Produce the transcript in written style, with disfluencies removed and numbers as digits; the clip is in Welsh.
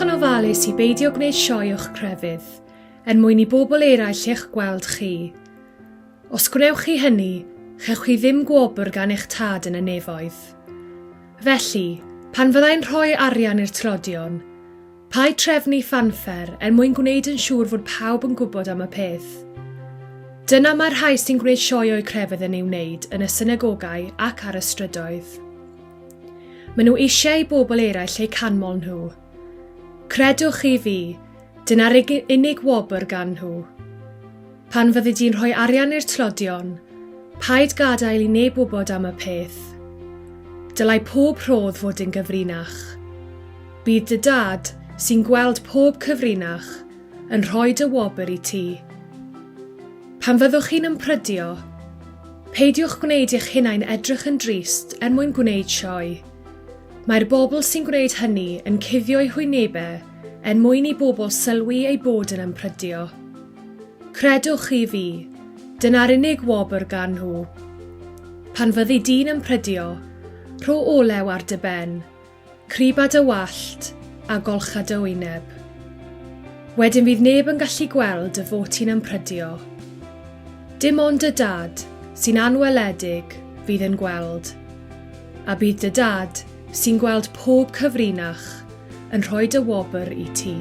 yn ofalus i beidio gwneud sioe o'ch crefydd, mwyn i bobl eraill eich gweld chi. Os gwnewch chi hynny, chewch chi ddim gwobr gan eich tad yn y nefoedd. Felly, pan fyddai'n rhoi arian i'r tlodion, paid trefnu ffanffer mwyn gwneud yn siŵr fod pawb yn gwybod am y peth. Dyna mae'r rhai sy'n gwneud sioe o'u crefydd yn ei wneud yn y synagogau ac ar y strydoedd. Maen nhw eisiau i bobl eraill eu canmol nhw. Credwch chi fi, dyna'r unig wobr gan nhw. Pan fyddi di'n rhoi arian i'r tlodion, paid gadael i neb wybod am y peth. Dylai pob rhodd fod yn gyfrinach. Bydd dy dad, sy'n gweld pob cyfrinach, yn rhoi dy wobr i ti. Pan fyddwch chi'n ympryddio, peidiwch gwneud eich hunain edrych yn drist mwyn gwneud sioe. Mae'r bobl sy'n gwneud hynny yn cuddio'u hwynebau mwyn i bobl sylwi ei bod yn ympryddio. Credwch chi fi, dyna'r unig wobr gan nhw. Pan fyddi di'n ympryddio, rho olew ar dy ben, criba dy wallt a golcha dy wyneb. Wedyn fydd neb yn gallu gweld y fod ti'n ympryddio. Dim ond dy dad, sy'n anweledig, fydd yn gweld. A bydd dy dad, sy'n gweld pob cyfrinach, yn rhoi dy wobr i ti.